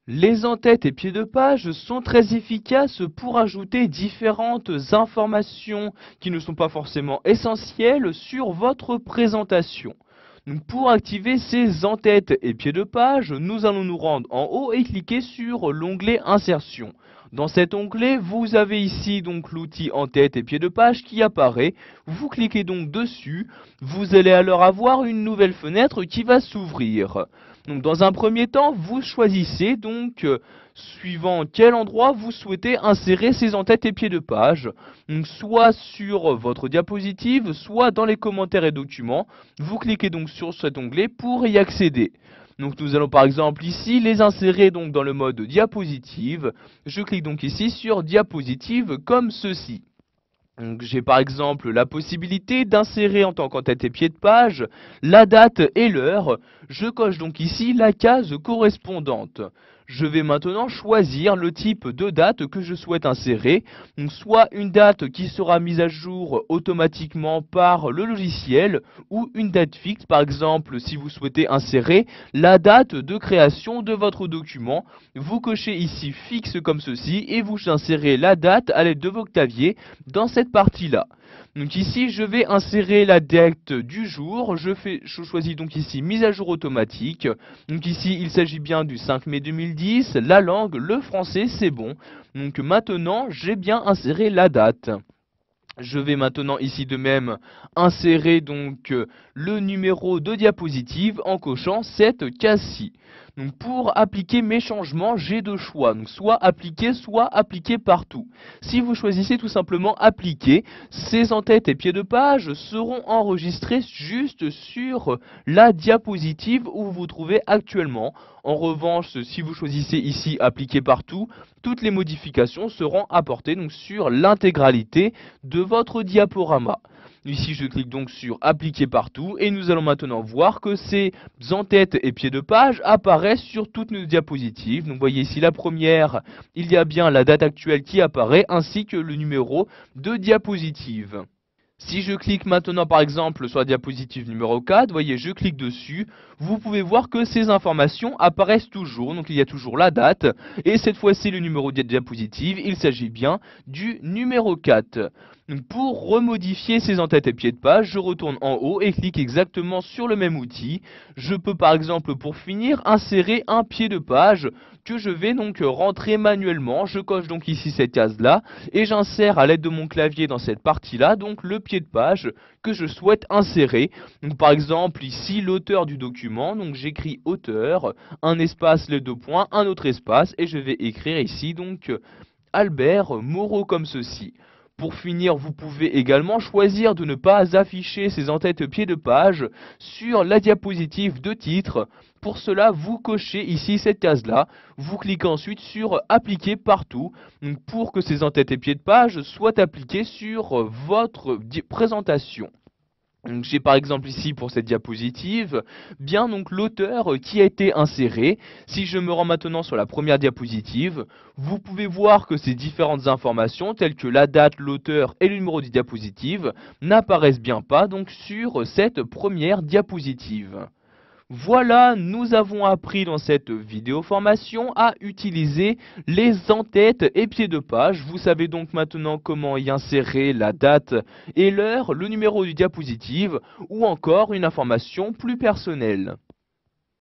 Les en-têtes et pieds de page sont très efficaces pour ajouter différentes informations qui ne sont pas forcément essentielles sur votre présentation. Donc pour activer ces en-têtes et pieds de page, nous allons nous rendre en haut et cliquer sur l'onglet Insertion. Dans cet onglet, vous avez ici donc l'outil en-tête et pieds de page qui apparaît. Vous cliquez donc dessus. Vous allez alors avoir une nouvelle fenêtre qui va s'ouvrir. Donc dans un premier temps, vous choisissez donc suivant quel endroit vous souhaitez insérer ces en-têtes et pieds de page. Donc soit sur votre diapositive, soit dans les commentaires et documents. Vous cliquez donc sur cet onglet pour y accéder. Donc nous allons par exemple ici les insérer donc dans le mode diapositive. Je clique donc ici sur diapositive comme ceci. J'ai par exemple la possibilité d'insérer en tant qu'en-tête et pied de page la date et l'heure. Je coche donc ici la case correspondante. Je vais maintenant choisir le type de date que je souhaite insérer, donc soit une date qui sera mise à jour automatiquement par le logiciel ou une date fixe, par exemple si vous souhaitez insérer la date de création de votre document. Vous cochez ici fixe comme ceci et vous insérez la date à l'aide de vos claviers dans cette partie-là. Donc ici, je vais insérer la date du jour. Je choisis donc ici mise à jour automatique. Donc ici, il s'agit bien du 5 mai 2010. La langue, le français, c'est bon. Donc maintenant, j'ai bien inséré la date. Je vais maintenant ici de même insérer donc le numéro de diapositive en cochant cette case-ci. Donc pour appliquer mes changements, j'ai deux choix, donc soit appliquer partout. Si vous choisissez tout simplement appliquer, ces en-têtes et pieds de page seront enregistrés juste sur la diapositive où vous vous trouvez actuellement. En revanche, si vous choisissez ici appliquer partout, toutes les modifications seront apportées donc sur l'intégralité de votre diaporama. Ici, je clique donc sur appliquer partout et nous allons maintenant voir que ces en-têtes et pieds de page apparaissent sur toutes nos diapositives. Donc, vous voyez ici la première, il y a bien la date actuelle qui apparaît ainsi que le numéro de diapositive. Si je clique maintenant par exemple sur la diapositive numéro 4, vous voyez, je clique dessus, vous pouvez voir que ces informations apparaissent toujours, donc il y a toujours la date, et cette fois-ci le numéro de diapositive, il s'agit bien du numéro 4. Donc pour remodifier ces en-têtes et pieds de page, je retourne en haut et clique exactement sur le même outil. Je peux par exemple pour finir insérer un pied de page que je vais donc rentrer manuellement. Je coche donc ici cette case-là et j'insère à l'aide de mon clavier dans cette partie-là donc le pied de page que je souhaite insérer. Donc par exemple ici l'auteur du document, donc j'écris auteur, un espace, les deux points, un autre espace et je vais écrire ici donc Albert Moreau comme ceci. Pour finir, vous pouvez également choisir de ne pas afficher ces en-têtes pieds de page sur la diapositive de titre. Pour cela, vous cochez ici cette case-là. Vous cliquez ensuite sur appliquer partout pour que ces en-têtes et pieds de page soient appliqués sur votre présentation. J'ai par exemple ici pour cette diapositive, bien donc l'auteur qui a été inséré. Si je me rends maintenant sur la première diapositive, vous pouvez voir que ces différentes informations telles que la date, l'auteur et le numéro de diapositive n'apparaissent bien pas donc sur cette première diapositive. Voilà, nous avons appris dans cette vidéo formation à utiliser les en-têtes et pieds de page. Vous savez donc maintenant comment y insérer la date et l'heure, le numéro du diapositive ou encore une information plus personnelle.